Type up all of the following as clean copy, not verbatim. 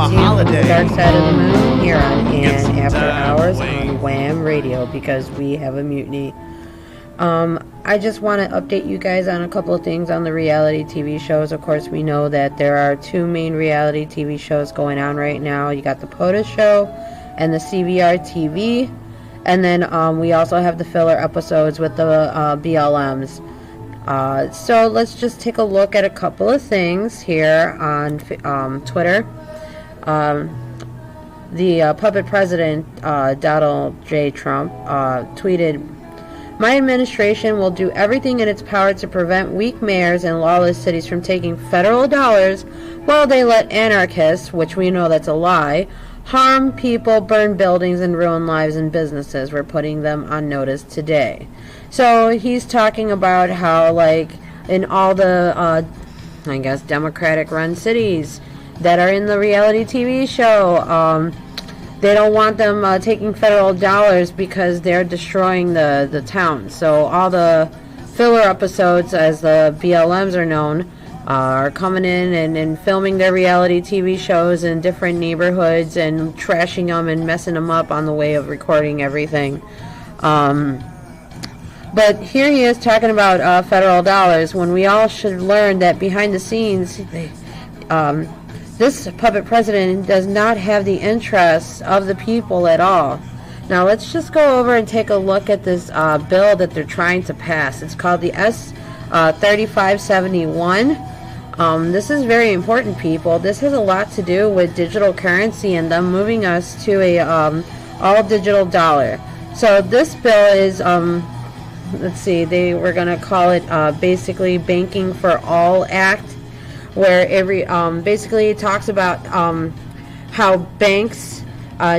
holiday. Dark Side of the Moon here on And After Hours on Wham Radio, because we have a mutiny. I just want to update you guys on a couple of things on the reality TV shows. Of course, we know that there are two main reality TV shows going on right now. You got the POTUS show and the CVRTV. And then we also have the filler episodes with the BLMs. So let's just take a look at a couple of things here on Twitter. The puppet president, Donald J. Trump, tweeted, "My administration will do everything in its power to prevent weak mayors and lawless cities from taking federal dollars while they let anarchists," which we know that's a lie, "harm people, burn buildings, and ruin lives and businesses. We're putting them on notice today." So he's talking about how, like, in all the, I guess, Democratic-run cities that are in the reality TV show, they don't want them taking federal dollars because they're destroying the town. So all the filler episodes, as the BLMs are known, are coming in and filming their reality TV shows in different neighborhoods and trashing them and messing them up on the way of recording everything. But here he is talking about federal dollars, when we all should learn that behind the scenes, this puppet president does not have the interests of the people at all. Now let's just go over and take a look at this bill that they're trying to pass. It's called the S 3571. This is very important, people. This has a lot to do with digital currency and them moving us to a all digital dollar. So this bill is let's see, they were going to call it basically Banking for All Act, where every basically it talks about how banks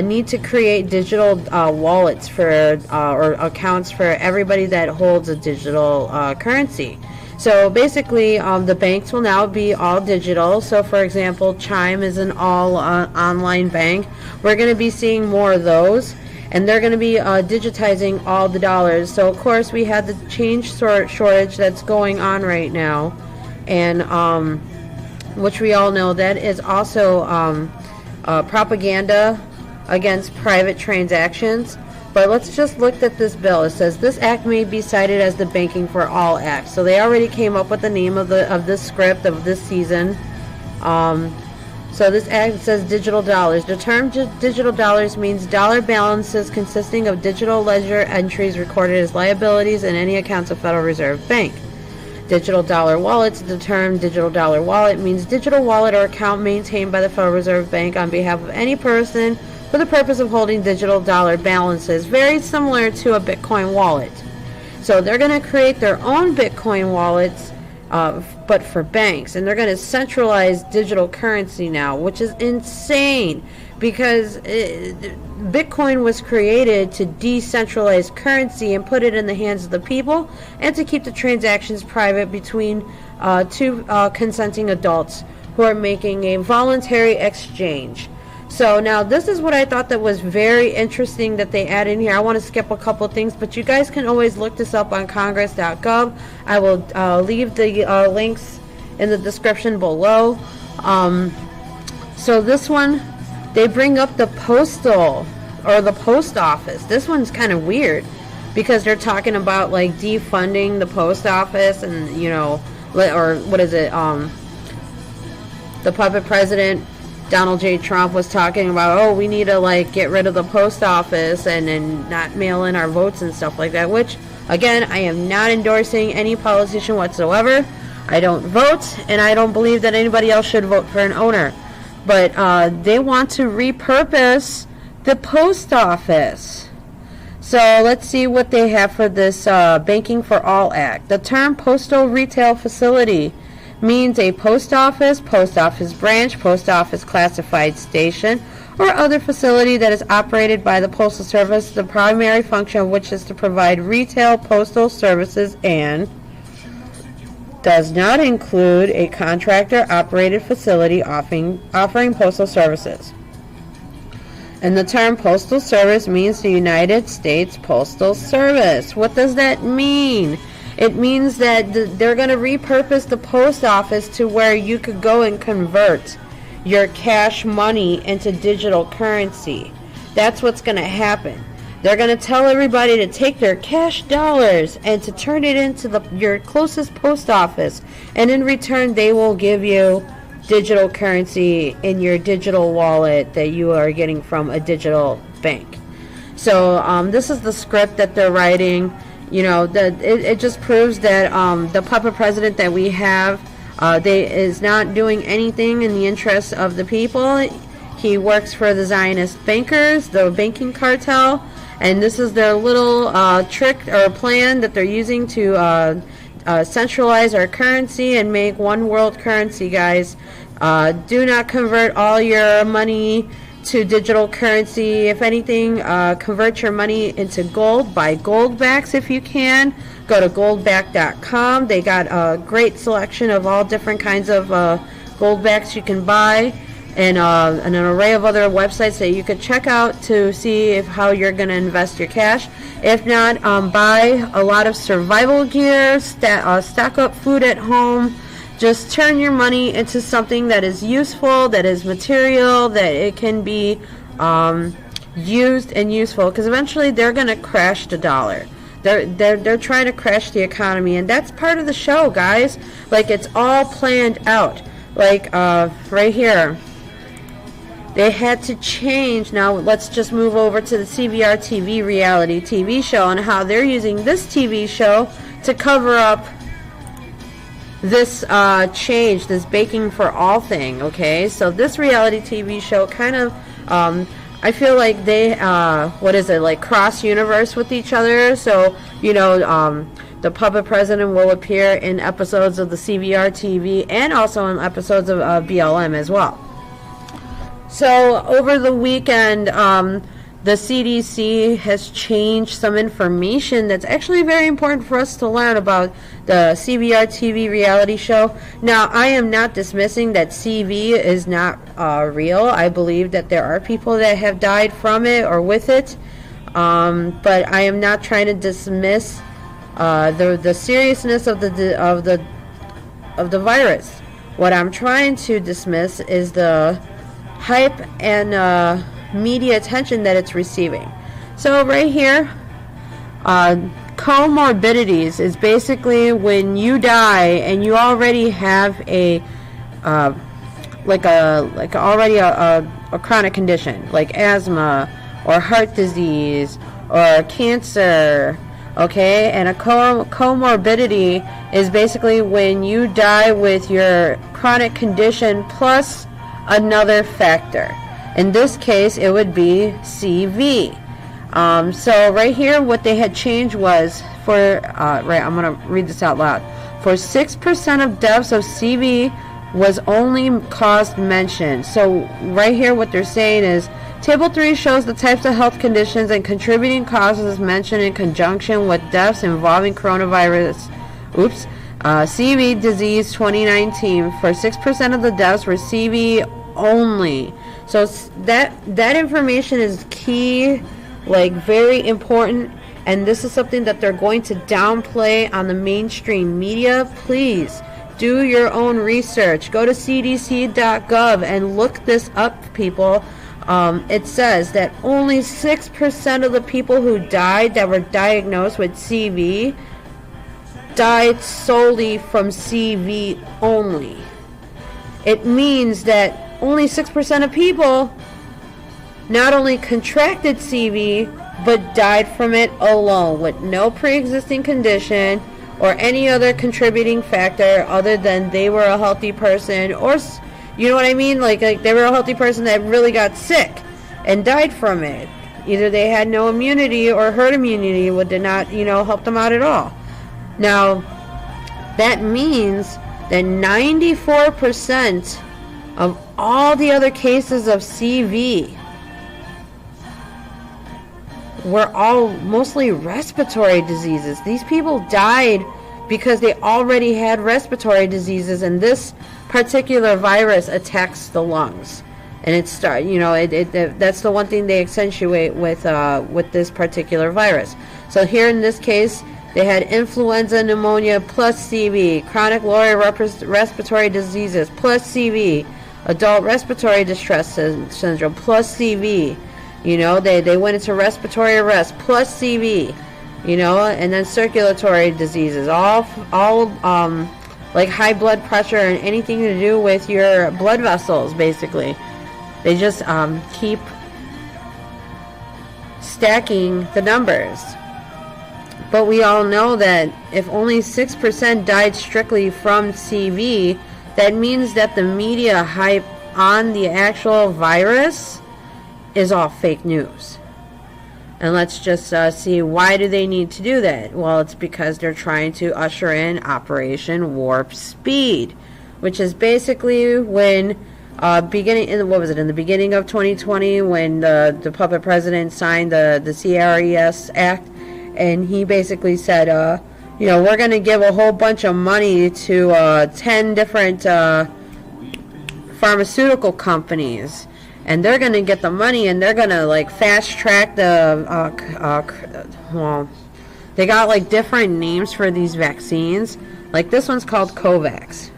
need to create digital wallets for or accounts for everybody that holds a digital currency. So basically the banks will now be all digital. So for example, Chime is an all online bank. We're going to be seeing more of those, and they're going to be digitizing all the dollars. So of course we had the change shortage that's going on right now, and which we all know that is also propaganda against private transactions. But let's just look at this bill. It says this act may be cited as the Banking for All Act. So they already came up with the name of this script of this season. So this act says digital dollars. The term digital dollars means dollar balances consisting of digital ledger entries recorded as liabilities in any accounts of Federal Reserve Bank. Digital dollar wallets. The term digital dollar wallet means digital wallet or account maintained by the Federal Reserve Bank on behalf of any person for the purpose of holding digital dollar balances, very similar to a Bitcoin wallet. So they're going to create their own Bitcoin wallets, but for banks, and they're going to centralize digital currency now, which is insane, because Bitcoin was created to decentralize currency and put it in the hands of the people, and to keep the transactions private between two consenting adults who are making a voluntary exchange. So now this is what I thought that was very interesting that they add in here. I want to skip a couple things, but you guys can always look this up on congress.gov. I will leave the links in the description below. So this one, they bring up the postal or the post office. This one's kind of weird because they're talking about like defunding the post office, and you know, or what is it? The puppet president Donald J. Trump was talking about, oh, we need to like get rid of the post office and not mail in our votes and stuff like that, which again, I am not endorsing any politician whatsoever. I don't vote, and I don't believe that anybody else should vote for an owner. But they want to repurpose the post office. So let's see what they have for this Banking for All Act. The term postal retail facility means a post office branch, post office classified station, or other facility that is operated by the Postal Service, the primary function of which is to provide retail postal services, and does not include a contractor-operated facility offering postal services. And the term postal service means the United States Postal Service. What does that mean? It means that they're going to repurpose the post office to where you could go and convert your cash money into digital currency. That's what's going to happen. They're going to tell everybody to take their cash dollars and to turn it into your closest post office. And in return, they will give you digital currency in your digital wallet that you are getting from a digital bank. So this is the script that they're writing. You know, it just proves that the puppet president that we have is not doing anything in the interest of the people. He works for the Zionist bankers, the banking cartel. And this is their little trick or plan that they're using to centralize our currency and make one world currency, guys. Do not convert all your money to digital currency. If anything, convert your money into gold. Buy gold backs if you can. Go to goldback.com. They got a great selection of all different kinds of gold backs you can buy. And an array of other websites that you could check out to see how you're going to invest your cash. If not, buy a lot of survival gear, stock up food at home. Just turn your money into something that is useful, that is material, that it can be used and useful. Because eventually they're going to crash the dollar. They're trying to crash the economy, and that's part of the show, guys. Like, it's all planned out. Like right here. They had to change. Now let's just move over to the CVRTV reality TV show and how they're using this TV show to cover up this change, this baking for all thing. Okay, so this reality TV show kind of, I feel like they, like cross universe with each other. So, you know, the puppet president will appear in episodes of the CVRTV and also in episodes of BLM as well. So over the weekend, the CDC has changed some information that's actually very important for us to learn about the CVRTV reality show. Now, I am not dismissing that CV is not real. I believe that there are people that have died from it or with it, but I am not trying to dismiss the seriousness of the virus. What I'm trying to dismiss is the hype and media attention that it's receiving. So right here, comorbidities is basically when you die and you already have a chronic condition like asthma or heart disease or cancer. Okay, and a comorbidity is basically when you die with your chronic condition plus another factor. In this case, it would be CV. So right here, what they had changed was for, I'm going to read this out loud. For 6% of deaths of CV was only cause mentioned. So right here, what they're saying is, Table 3 shows the types of health conditions and contributing causes mentioned in conjunction with deaths involving coronavirus. CV disease 2019. For 6% of the deaths were CV only. So that information is key, like very important, and this is something that they're going to downplay on the mainstream media. Please do your own research. Go to cdc.gov and look this up, people. It says that only 6% of the people who died that were diagnosed with CV died solely from CV only. It means that only 6% of people not only contracted CV, but died from it alone with no pre-existing condition or any other contributing factor other than they were a healthy person, or, you know what I mean? Like they were a healthy person that really got sick and died from it. Either they had no immunity or herd immunity, what did not, help them out at all. Now, that means that 94% of all the other cases of CV were all mostly respiratory diseases. These people died because they already had respiratory diseases, and this particular virus attacks the lungs. And that's the one thing they accentuate with this particular virus. So here in this case, they had influenza, pneumonia plus CV, chronic lower respiratory diseases plus CV. adult respiratory distress syndrome plus CV. You know, they went into respiratory arrest plus CV. You know, and then circulatory diseases, all like high blood pressure and anything to do with your blood vessels, basically. They just keep stacking the numbers. But we all know that if only 6% died strictly from CV, that means that the media hype on the actual virus is all fake news. And let's just see, why do they need to do that? Well, it's because they're trying to usher in Operation Warp Speed, which is basically when in the beginning of 2020, when the puppet president signed the CRES Act, and he basically said, you know, we're going to give a whole bunch of money to 10 different pharmaceutical companies. And they're going to get the money, and they're going to, like, fast track the, well, they got, like, different names for these vaccines. Like, this one's called COVAX.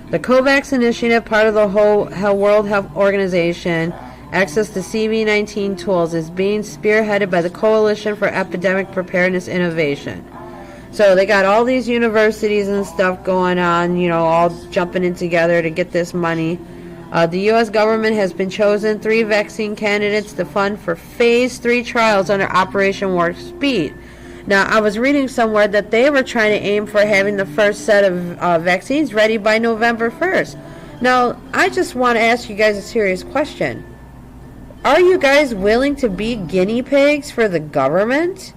The COVAX initiative, part of the whole World Health Organization, access to CV-19 tools, is being spearheaded by the Coalition for Epidemic Preparedness Innovation. So they got all these universities and stuff going on, you know, all jumping in together to get this money. The U.S. government has been chosen 3 vaccine candidates to fund for Phase 3 trials under Operation Warp Speed. Now, I was reading somewhere that they were trying to aim for having the first set of vaccines ready by November 1st. Now, I just want to ask you guys a serious question. Are you guys willing to be guinea pigs for the government?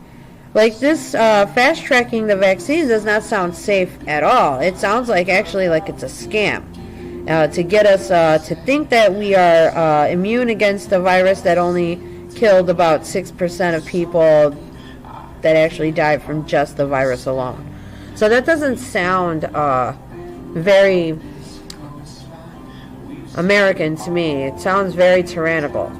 Like, this fast-tracking the vaccines does not sound safe at all. It sounds like, actually, like it's a scam. To get us to think that we are immune against the virus that only killed about 6% of people that actually died from just the virus alone. So that doesn't sound very American to me. It sounds very tyrannical.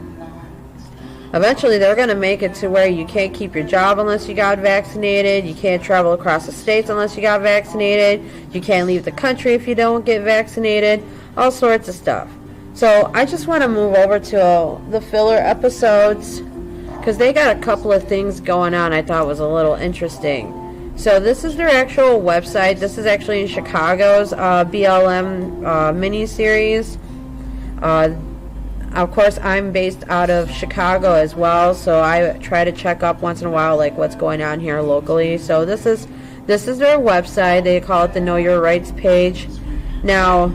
Eventually, they're going to make it to where you can't keep your job unless you got vaccinated. You can't travel across the states unless you got vaccinated. You can't leave the country if you don't get vaccinated. All sorts of stuff. So I just want to move over to the filler episodes, because they got a couple of things going on I thought was a little interesting. So this is their actual website. This is actually in Chicago's BLM miniseries. Of course, I'm based out of Chicago as well, so I try to check up once in a while, like what's going on here locally. So this is their website. They call it the Know Your Rights page. Now,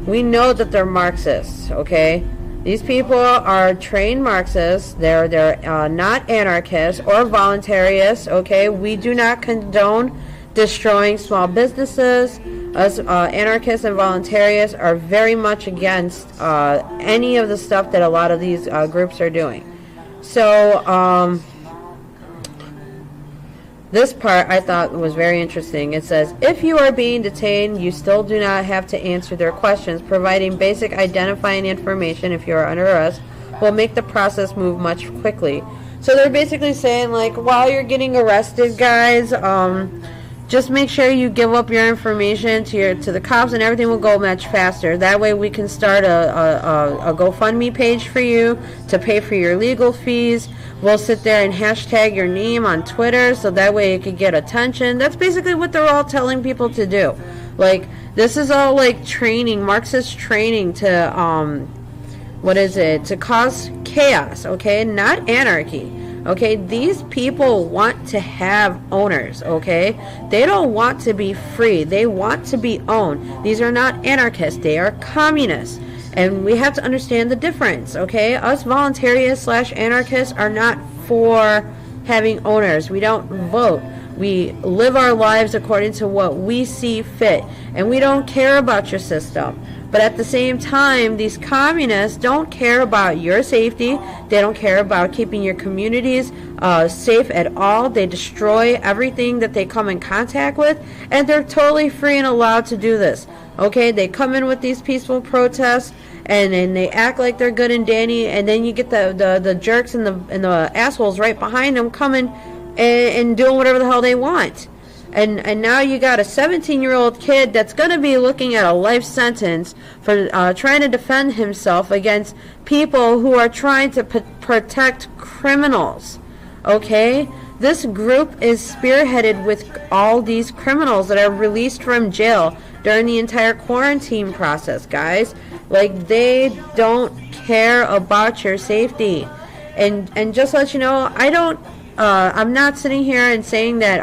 we know that they're Marxists, okay? These people are trained Marxists. They're not anarchists or voluntarists, okay? We do not condone destroying small businesses. Us anarchists and voluntarists are very much against any of the stuff that a lot of these groups are doing. So this part I thought was very interesting. It says, if you are being detained, you still do not have to answer their questions. Providing basic identifying information if you are under arrest will make the process move much quickly. So they're basically saying, like, while you're getting arrested, guys, just make sure you give up your information to the cops, and everything will go much faster. That way we can start a GoFundMe page for you to pay for your legal fees. We'll sit there and hashtag your name on Twitter, so that way it could get attention. That's basically what they're all telling people to do. Like, this is all like training, Marxist training to, to cause chaos, okay? Not anarchy. Okay, these people want to have owners, okay? They don't want to be free. They want to be owned. These are not anarchists. They are communists. And we have to understand the difference, okay? Us voluntarists/anarchists are not for having owners. We don't vote. We live our lives according to what we see fit. And we don't care about your system. But at the same time, these communists don't care about your safety. They don't care about keeping your communities safe at all. They destroy everything that they come in contact with, and they're totally free and allowed to do this. Okay, they come in with these peaceful protests, and then they act like they're good and dandy, and then you get the jerks and the assholes right behind them coming and doing whatever the hell they want. And now you got a 17-year-old kid that's going to be looking at a life sentence for trying to defend himself against people who are trying to protect criminals. Okay? This group is spearheaded with all these criminals that are released from jail during the entire quarantine process, guys. Like, they don't care about your safety. And just to let you know, I'm not sitting here and saying that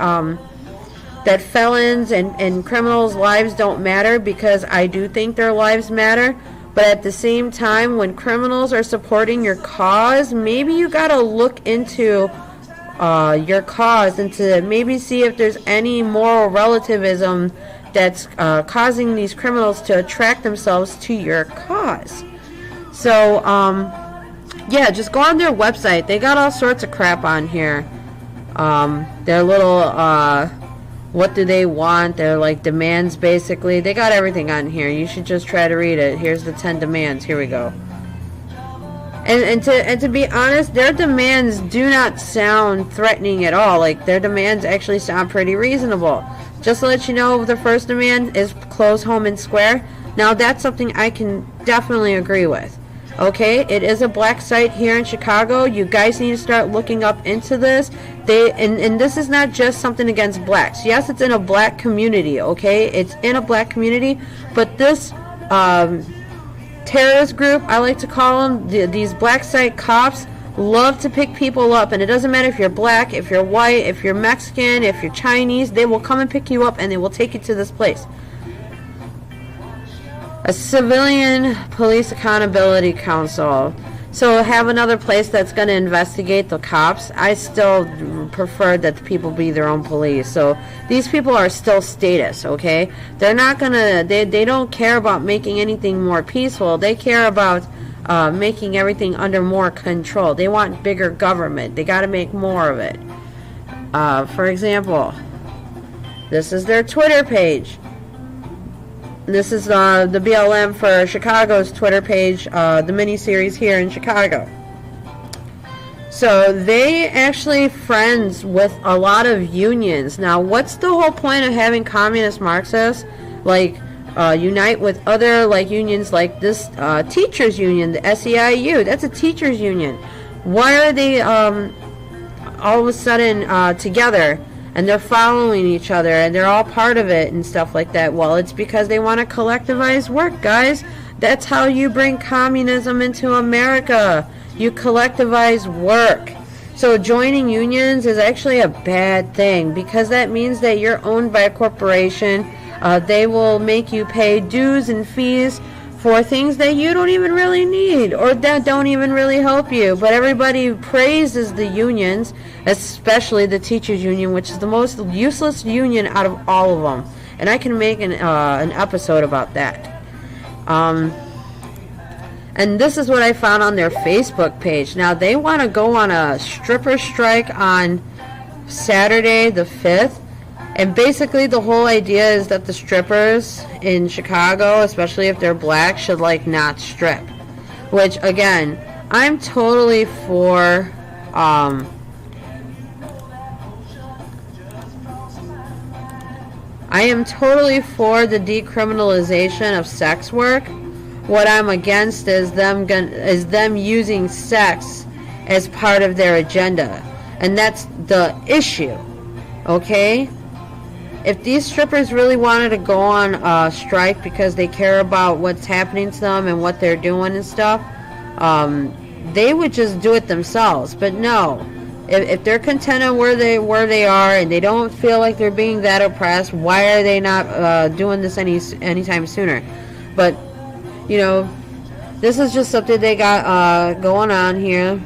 that felons and criminals' lives don't matter, because I do think their lives matter. But at the same time, when criminals are supporting your cause, maybe you gotta look into your cause and to maybe see if there's any moral relativism that's causing these criminals to attract themselves to your cause. So, yeah, just go on their website. They got all sorts of crap on here. Their little, what do they want? Their, like, demands, basically. They got everything on here. You should just try to read it. Here's the 10 demands. Here we go. And to be honest, their demands do not sound threatening at all. Like, their demands actually sound pretty reasonable. Just to let you know, the first demand is close home and square. Now, that's something I can definitely agree with. Okay, it is a black site here in Chicago. You guys need to start looking up into this. And this is not just something against blacks. Yes, it's in a black community, okay? It's in a black community, but this terrorist group, I like to call them, these black site cops, love to pick people up. And it doesn't matter if you're black, if you're white, if you're Mexican, if you're Chinese, they will come and pick you up and they will take you to this place. A civilian police accountability council. So have another place that's going to investigate the cops. I still prefer that the people be their own police. So these people are still status, okay? They're not going to, they don't care about making anything more peaceful. They care about making everything under more control. They want bigger government. They got to make more of it. For example, this is their Twitter page. This is the BLM for Chicago's Twitter page, the mini-series here in Chicago. So they actually friends with a lot of unions. Now, what's the whole point of having communist Marxists like unite with other like unions like this teachers union, the SEIU? That's a teachers union. Why are they all of a sudden together? And they're following each other, and they're all part of it and stuff like that. Well, it's because they want to collectivize work, guys. That's how you bring communism into America. You collectivize work. So joining unions is actually a bad thing, because that means that you're owned by a corporation. They will make you pay dues and fees for things that you don't even really need, or that don't even really help you. But everybody praises the unions, especially the teachers union, which is the most useless union out of all of them. And I can make an episode about that. And this is what I found on their Facebook page. Now, they want to go on a stripper strike on Saturday the 5th. And basically the whole idea is that the strippers in Chicago, especially if they're black, should like not strip. Which, again, I'm totally for I am totally for the decriminalization of sex work. What I'm against is them using sex as part of their agenda. And that's the issue. Okay? If these strippers really wanted to go on strike because they care about what's happening to them and what they're doing and stuff, they would just do it themselves. But no, if they're content on where they are and they don't feel like they're being that oppressed, why are they not doing this anytime sooner? But you know, this is just something they got going on here.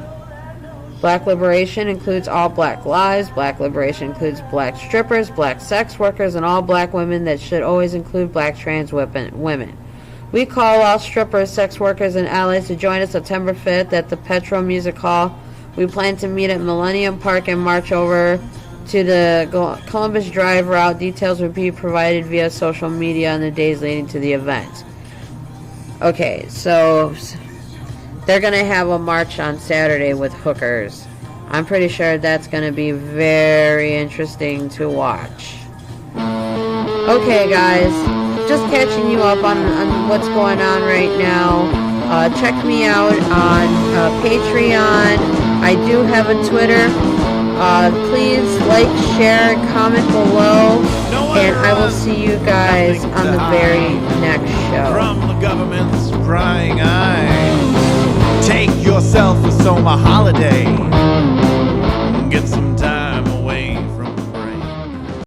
Black liberation includes all black lives. Black liberation includes black strippers, black sex workers, and all black women. That should always include black trans women. We call all strippers, sex workers, and allies to join us September 5th at the Petro Music Hall. We plan to meet at Millennium Park and march over to the Columbus Drive route. Details will be provided via social media on the days leading to the event. Okay, so they're going to have a march on Saturday with hookers. I'm pretty sure that's going to be very interesting to watch. Okay, guys, just catching you up on what's going on right now. Check me out on Patreon. I do have a Twitter. Please like, share, comment below, and I will see you guys on the very next show. From the government's prying eye, take yourself a summer holiday. Get some time.